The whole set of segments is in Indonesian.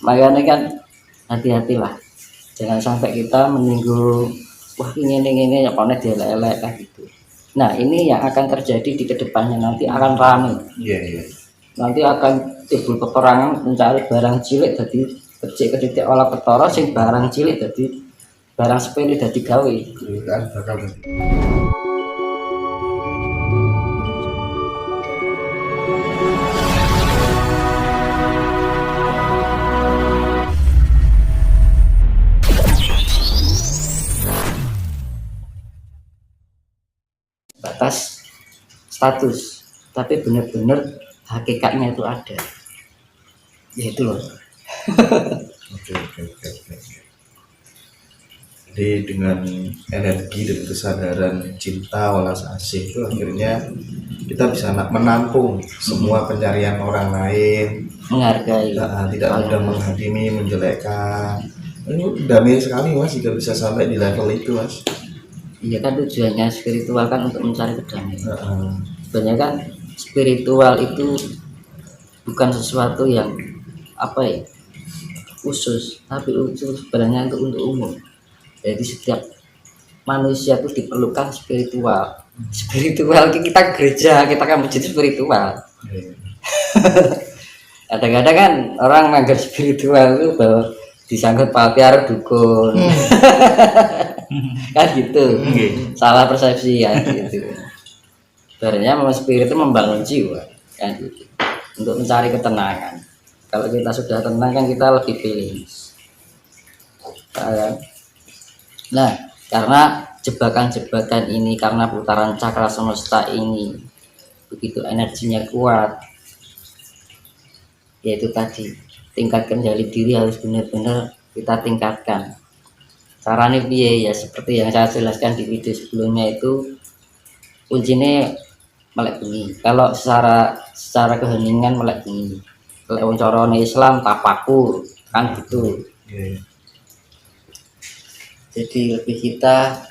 Makanya kan hati-hatilah, jangan sampai kita menyinggung wah ini ya konek dielek-elek kan gitu. Nah ini yang akan terjadi di kedepannya, nanti akan ramai. Nanti akan timbul peperangan mencari barang cilik jadi kecil ketitik olah ketara, sing barang cilik jadi barang sepele jadi gawe kan bakal batas status, tapi benar-benar hakikatnya itu ada, yaitu loh. Oke. Jadi dengan energi dan kesadaran cinta welas asih itu akhirnya kita bisa menampung semua pencarian orang lain, Menghargai, tidak mudah menghakimi, menjelekkan. Ini damai sekali Mas jika bisa sampai di level itu Mas. Iya kan tujuannya spiritual kan untuk mencari kedamaian. Sebenarnya kan spiritual itu bukan sesuatu yang apa ya khusus, tapi itu sebenarnya untuk umum. Jadi setiap manusia itu diperlukan spiritual. Spiritual kita gereja, kita kan menjadi spiritual. Kadang-kadang kan orang menganggap spiritual itu bahwa disangkut pautiar dukun. Kan gitu. Salah persepsi kan gitu. Sebenarnya memang spirit itu membangun jiwa kan gitu. Untuk mencari ketenangan. Kalau kita sudah tenang kan kita lebih pilih. Nah, karena jebakan-jebakan ini, karena putaran cakra semesta ini begitu energinya kuat, yaitu tadi tingkat kendali diri harus benar-benar kita tingkatkan. Caranya piye ya, seperti yang saya jelaskan di video sebelumnya itu kuncinya melek bengi. Kalau secara keheningan melek bengi. Kalau carane Islam tafakur kan gitu. Jadi lebih kita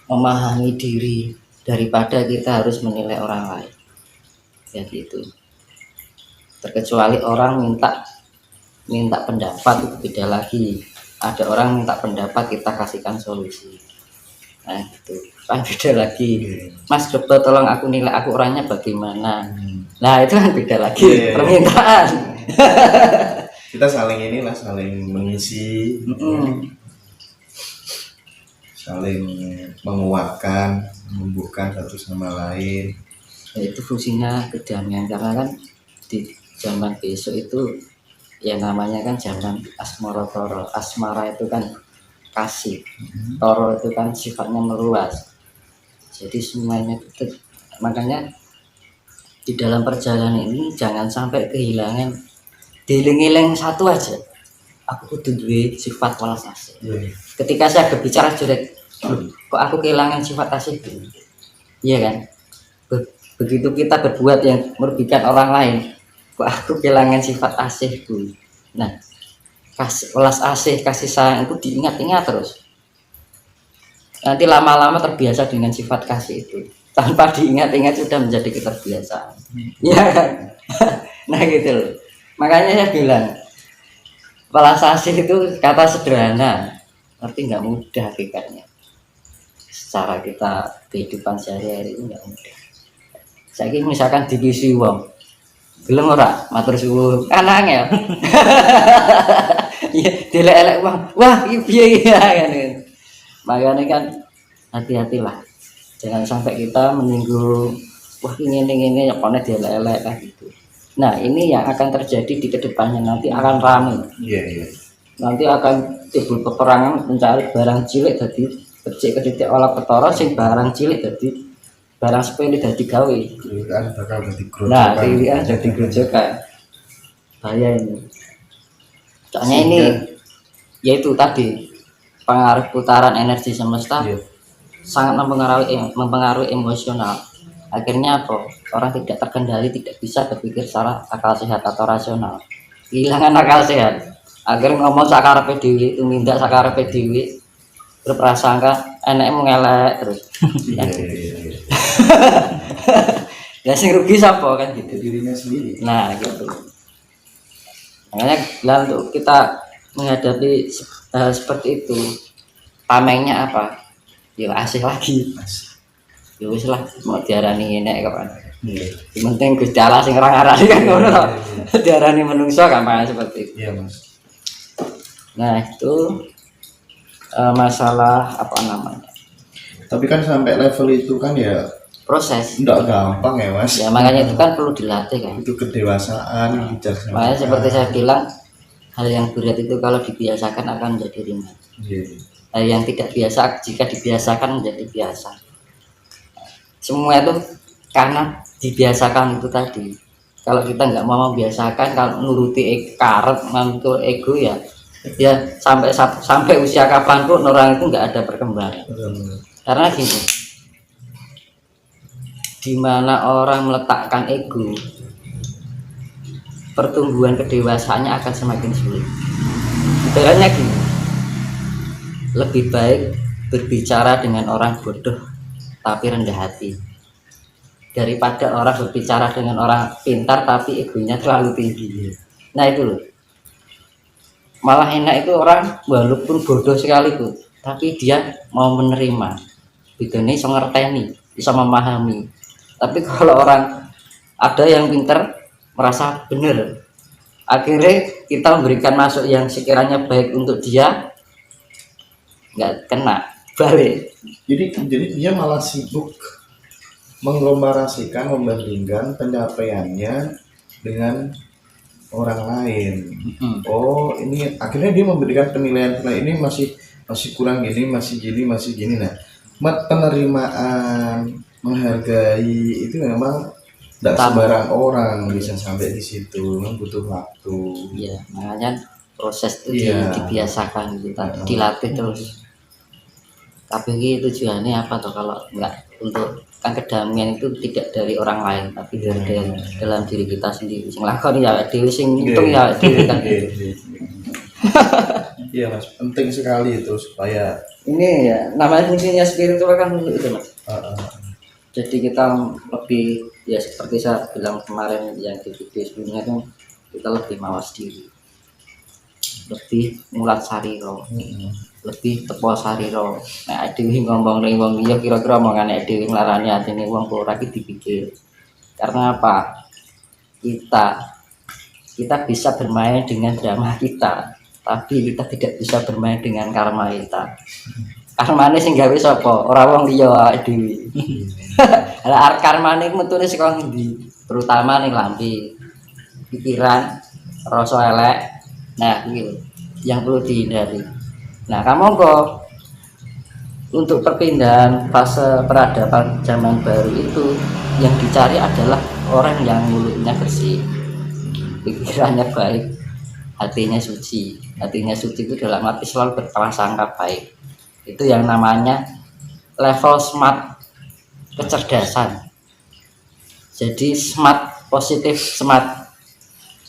memahami diri daripada kita harus menilai orang lain. Jadi itu. Terkecuali orang minta pendapat itu beda lagi. Ada orang minta pendapat kita kasihkan solusi. Nah itu kan beda lagi. Mas coba tolong aku nilai aku orangnya bagaimana. Nah itu kan beda lagi permintaan. Kita saling mengisi. Saling menguatkan, membuka satu sama lain. Itu fungsinya kedamaian, karena kan di zaman besok itu yang namanya kan zaman asmara toro. Asmara itu kan kasih, toro itu kan sifatnya meluas. Jadi semuanya itu, makanya di dalam perjalanan ini jangan sampai kehilangan dieling-eling satu aja. Aku kudu duwe sifat welas asih. Ketika saya berbicara jelek, kok aku kehilangan sifat asih? Iya kan? Begitu kita berbuat yang merugikan orang lain, kok aku kehilangan sifat asihku. Nah, welas asih, kasih sayang itu diingat-ingat terus. Nanti lama-lama terbiasa dengan sifat kasih itu. Tanpa diingat-ingat sudah menjadi keterbiasaan. Iya kan? Nah gitu loh. Makanya saya bilang welas asih itu kata sederhana, tapi nggak mudah hakikatnya. Secara kita kehidupan sehari-hari itu nggak mudah. Saya misalkan divisi wong, gelem ora matur suwun, kan angel. Iya, dilek-elek wong, wah piye ya kan. Makanya kan hati-hatilah, jangan sampai kita menyinggung wah ini ya konek dielek-elek kan gitu. Nah ini yang akan terjadi di kedepannya, nanti akan ramai. Nanti akan timbul peperangan mencari barang cilik jadi kecil ketitik olah ketara, sing barang cilik jadi barang sepele jadi gawe. Nah ini kan jadi grojokan. Bahaya ini. Soalnya ini yaitu tadi pengaruh putaran energi semesta sangat mempengaruhi emosional. Akhirnya apa? Orang tidak terkendali, tidak bisa berpikir secara akal sehat atau rasional. Kehilangan akal sehat. Akhirnya ngomong sakarepe dhewe, tumindak sakarepe dhewe, berprasangka enake mengelek terus. Ya sing rugi sapa kan gitu, dirinya sendiri. Nah gitu. Makanya lalu kita menghadapi hal seperti itu, tamengnya apa? Ya asih lagi. Mas. Ya wis lah, mau diarani enek kapan. Iya. Yang penting Gusti Allah sing ngarani kan ngono to. Diarani menungso gampang seperti itu. Iya Mas. Nah, itu masalah apa namanya? Tapi kan sampai level itu kan ya Proses. enggak gampang ya Mas. Ya makanya itu kan perlu dilatih kan. Itu kedewasaan, bijaksana. Makanya seperti saya bilang, hal yang berat itu kalau dibiasakan akan menjadi ringan. Iya. Hal yang tidak biasa jika dibiasakan menjadi biasa. Semua itu karena dibiasakan itu tadi. Kalau kita nggak mau membiasakan, kalau nuruti karet, mantul ego ya sampai usia kapanpun orang itu nggak ada perkembangan. Karena gini, di mana orang meletakkan ego, pertumbuhan kedewasaannya akan semakin sulit. Ibaratnya gini, lebih baik berbicara dengan orang bodoh tapi rendah hati daripada orang berbicara dengan orang pintar tapi egonya terlalu tinggi. Nah itu loh, malah enak itu orang walaupun bodoh sekalipun tapi dia mau menerima, bedanya bisa ngerteni, bisa memahami. Tapi kalau orang ada yang pintar merasa benar, akhirnya kita memberikan masuk yang sekiranya baik untuk dia, nggak kena balik. Jadi dia malah sibuk mengkomparasikan, membandingkan pencapaiannya dengan orang lain. Oh, ini akhirnya dia memberikan penilaian ini masih kurang gini, masih gini. Nah, penerimaan, menghargai itu memang tidak sembarang orang bisa sampai di situ, memang butuh waktu. Iya, makanya proses itu dibiasakan gitu, dilatih terus. Tapi itu tujuannya apa tuh kalau nggak untuk kan kedamaian itu tidak dari orang lain tapi dari dalam diri kita sendiri. Sing lakon ya dhewe, sing ngitung ya dhewe kan. Iya Mas, penting sekali itu supaya ini ya namanya fungsinya spiritual kan itu Mas. Jadi kita lebih ya seperti saya bilang kemarin yang di video sebelumnya kan, kita lebih mawas diri, lebih mulat sariro, lebih tepo sariro. Nek dhewe ngomong ning wong liya kira-kira omongane dhewe nglarani atine wong kok ora dipikir. Karena apa? Kita bisa bermain dengan drama kita, tapi kita tidak bisa bermain dengan karma kita. Karmane sing gawe sapa? Ora wong liya awake dhewe. Lah karmane metune saka ngendi? Terutama ning lambe, pikiran, rasa elek. Nah, iki yang perlu dihindari. Nah, kamu kok untuk perpindahan fase peradaban zaman baru itu yang dicari adalah orang yang mulutnya bersih, pikirannya baik, hatinya suci. Hatinya suci itu dalam arti selalu berprasangka baik. Itu yang namanya level smart kecerdasan. Jadi smart, positif, smart,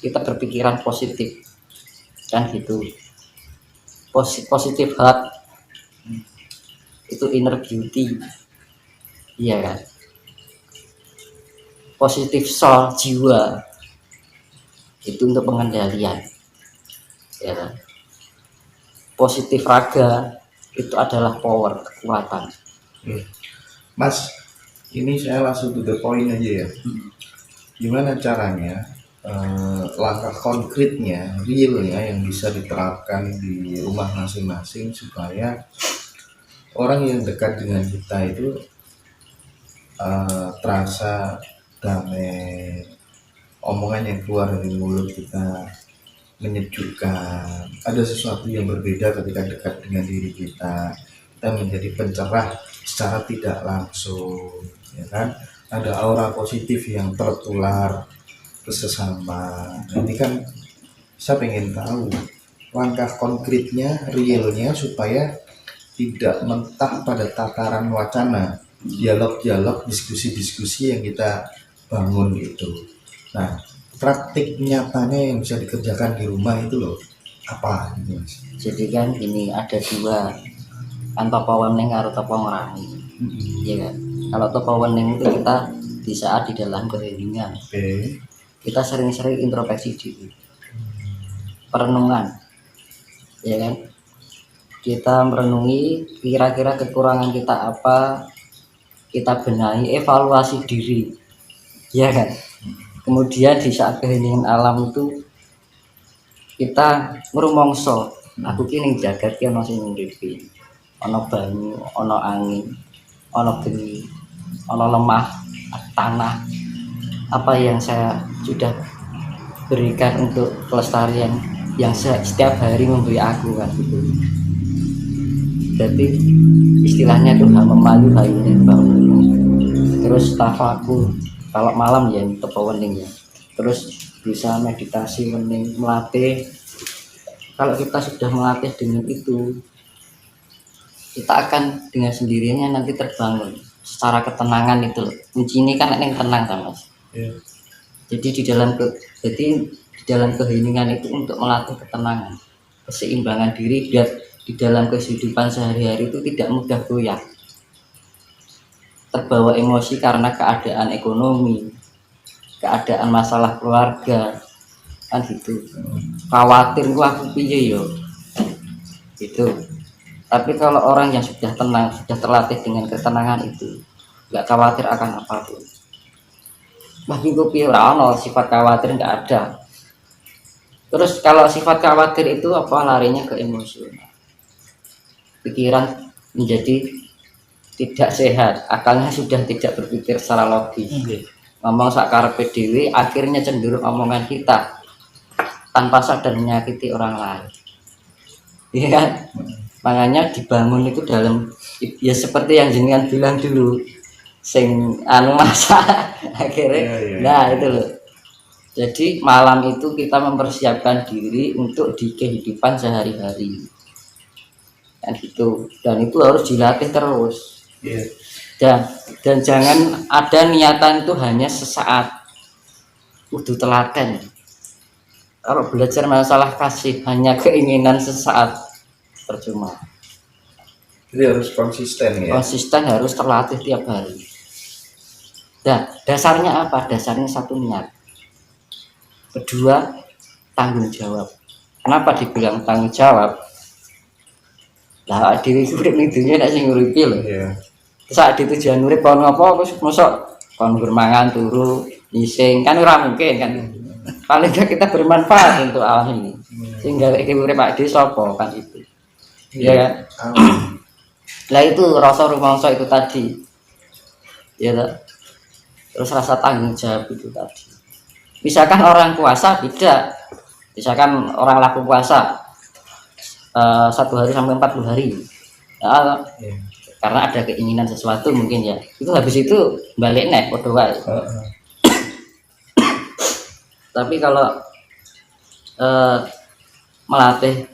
kita berpikiran positif kan gitu. Positif heart itu inner beauty, iya kan. Positif soul, jiwa, itu untuk pengendalian, ya kan. Positif raga itu adalah power, kekuatan. Mas, ini saya langsung to the point aja ya. Gimana caranya langkah konkretnya, realnya yang bisa diterapkan di rumah masing-masing supaya orang yang dekat dengan kita itu terasa damai, omongan yang keluar dari mulut kita menyejukkan, ada sesuatu yang berbeda ketika dekat dengan diri kita menjadi pencerah secara tidak langsung, ya kan? Ada aura positif yang tertular ke sesama. Ini kan saya pengen tahu langkah konkretnya, realnya supaya tidak mentah pada tataran wacana, dialog-dialog, diskusi-diskusi yang kita bangun itu. Nah, praktik nyatanya yang bisa dikerjakan di rumah itu loh apa? Jadi kan ini ada dua, kan topo wening karo topo ngerangi, iya kan. Kalau topo wening itu kita di saat di dalam keheningan, kita sering-sering introspeksi diri. perenungan, ya kan? Kita merenungi kira-kira kekurangan kita apa, kita benahi, evaluasi diri, ya kan? Kemudian di saat keheningan alam itu kita ngrumangsa, aku ki ning jagat ki ana sing nguripi, ana banyu, ana angin, ana geni, ana lemah, tanah. Apa yang saya sudah berikan untuk kelestarian yang setiap hari memberi aku kan gitu. Jadi istilahnya itu memayu hayune bangun. Terus tafakur kalau malam ya tepo wening ya. Terus bisa meditasi wening, melatih. Kalau kita sudah melatih dengan itu, kita akan dengan sendirinya nanti terbangun secara ketenangan itu loh. Kunci ini kan yang tenang kan Mas. Iya. Jadi di dalam keheningan itu untuk melatih ketenangan, keseimbangan diri biar di dalam kehidupan sehari-hari itu tidak mudah goyah, terbawa emosi karena keadaan ekonomi, keadaan masalah keluarga, kan gitu. Khawatir gua aku piye yo, gitu. Tapi kalau orang yang sudah tenang, sudah terlatih dengan ketenangan itu, nggak khawatir akan apapun. Bagi kopi ono sifat khawatir nggak ada. Terus kalau sifat khawatir itu apa, larinya ke emosional, pikiran menjadi tidak sehat, akalnya sudah tidak berpikir secara logis. Ngomong sakarepe dhewe, akhirnya cenderung omongan kita tanpa sadar menyakiti orang lain. Iya kan? Makanya dibangun itu dalam, ya seperti yang jenengan bilang dulu, sing anu masa akhirnya. Nah itu loh. Jadi malam itu kita mempersiapkan diri untuk di kehidupan sehari-hari, kan gitu. Dan itu harus dilatih terus. Dan jangan ada niatan itu hanya sesaat, kudu telaten. Kalau belajar masalah kasih hanya keinginan sesaat, percuma. Jadi harus konsisten ya. Konsisten, harus terlatih tiap hari. Dan dasarnya apa? Dasarnya satu, niat. Kedua, tanggung jawab. Kenapa dibilang tanggung jawab? Lah dhewe urip ning dunya nek sing nguripi lho. Iya. Saat di tujuan urip kon ngopo wis mosok kon bermangan turu ngising kan ora mungkin kan. Paling gak kita bermanfaat untuk alam ini. Sehingga iki urip Pak Dhewe sapa kan itu. Iya kan? Lah itu rasa rumangsa itu tadi. Ya toh. Terus rasa tanggung jawab itu tadi. Misalkan orang puasa tidak, misalkan orang laku puasa 1 hari sampai 40 hari, ya, karena ada keinginan sesuatu mungkin ya, itu habis itu balik nek podo wae. Tapi kalau melatih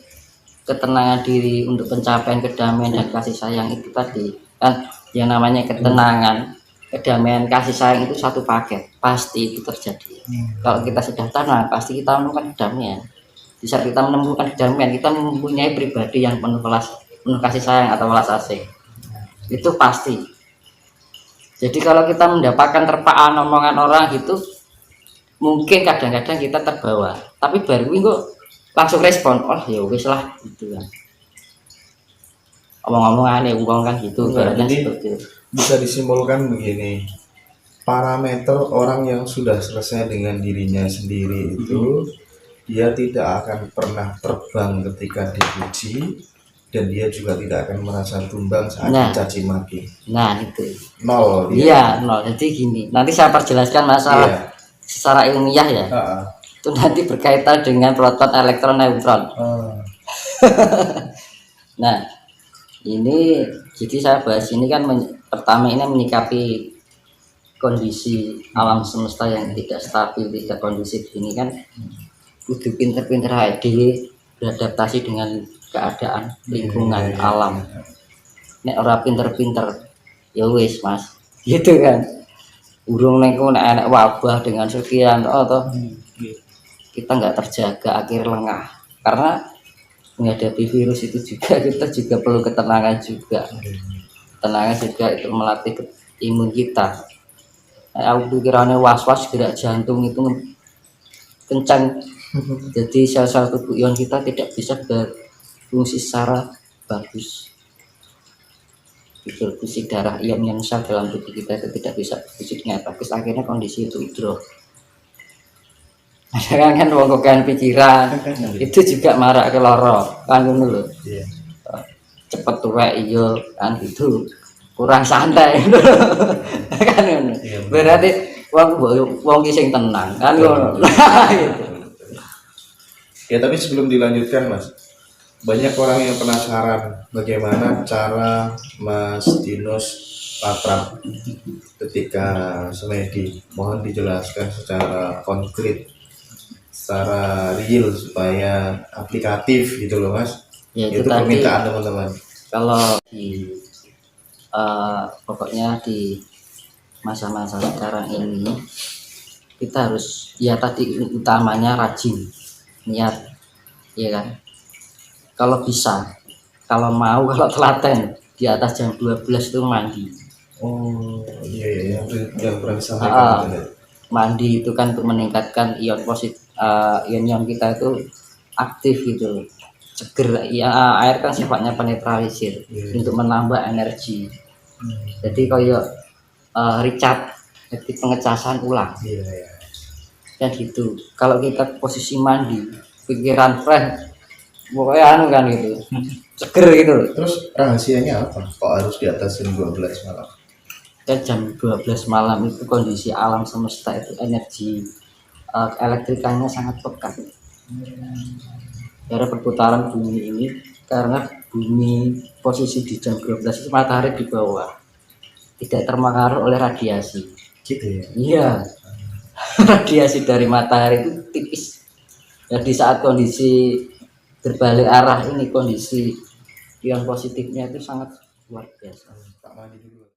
ketenangan diri untuk pencapaian kedamaian dan kasih sayang itu tadi kan, yang namanya ketenangan, kedamaian, kasih sayang itu satu paket, pasti itu terjadi. Kalau kita sudah tenang, pasti kita menemukan kedamaian. Di saat kita menemukan kedamaian, kita mempunyai pribadi yang penuh kasih sayang atau welas asih. Itu pasti. Jadi kalau kita mendapatkan terpaan omongan orang gitu, mungkin kadang-kadang kita terbawa. Tapi baru kok langsung respon, oh ya wis lah gitu kan. Omong-omongan wong kan gitu, Jadi seperti itu. bisa disimpulkan begini, parameter orang yang sudah selesai dengan dirinya sendiri itu dia tidak akan pernah terbang ketika dipuji, dan dia juga tidak akan merasa tumbang saat dicaci maki. Nah itu Nol dia. Iya, nol. Jadi gini, nanti saya perjelaskan masalah secara ilmiah ya. Itu nanti berkaitan dengan proton, elektron, neutron. Nah ini jadi saya bahas ini kan pertama ini menyikapi kondisi alam semesta yang tidak stabil, tidak kondusif ini kan, kudu pinter-pinter dhewe beradaptasi dengan keadaan lingkungan alam. Nek ora pinter-pinter ya wis Mas, gitu kan. Urung nek enek wabah dengan sekian toh kita nggak terjaga, akhir lengah. Karena menghadapi virus itu juga kita juga perlu ketenangan juga. Ketenangan juga itu melatih imun kita. Aku pikirannya was-was, gerak jantung itu kencang, Jadi sel-sel tubuh ion kita tidak bisa berfungsi secara bagus. Distribusi darah ion sel dalam tubuh kita itu tidak bisa berfungsi dengan bagus, akhirnya kondisi itu drop. Ada kan wong kokean pikiran itu juga marak ke loro kan ngono lho. Iya. Cepet tuwek iya kan itu kurang santai kan ngono. Iya, Berarti wong ki sing tenang kan ngono. Ya tapi sebelum dilanjutkan Mas, banyak orang yang penasaran bagaimana cara Mas Dinos Patra ketika semedi. Mohon dijelaskan secara konkret, secara real supaya aplikatif gitu loh Mas. Ya itu Itu tadi permintaan teman-teman. kalau di pokoknya di masa-masa sekarang ini kita harus ya tadi utamanya rajin niat ya kan, kalau bisa, kalau mau, kalau telaten di atas jam 12 itu mandi. Oh iya iya yang pernah Ah, disampaikan itu ya. Mandi itu kan untuk meningkatkan ion positif, ion-ion kita itu aktif gitu, seger ya. Air kan sifatnya penetralisir Iya. untuk menambah energi. Jadi kayak Richard, jadi pengecasan ulang Iya iya. dan gitu. Kalau kita posisi mandi, pikiran fresh, pokoknya anu kan gitu, seger gitu. Terus rahasianya apa? Kok harus di atas jam 12 malam? Dan jam 12 malam itu kondisi alam semesta itu energi elektrikanya sangat pekat. Dari perputaran bumi ini, karena bumi posisi di jam 12 itu matahari di bawah, tidak terpengaruh oleh radiasi. Gitu ya. Iya, radiasi dari matahari itu tipis. Jadi saat kondisi berbalik arah ini, kondisi ion positifnya itu sangat luar biasa. Tak mandi dulu.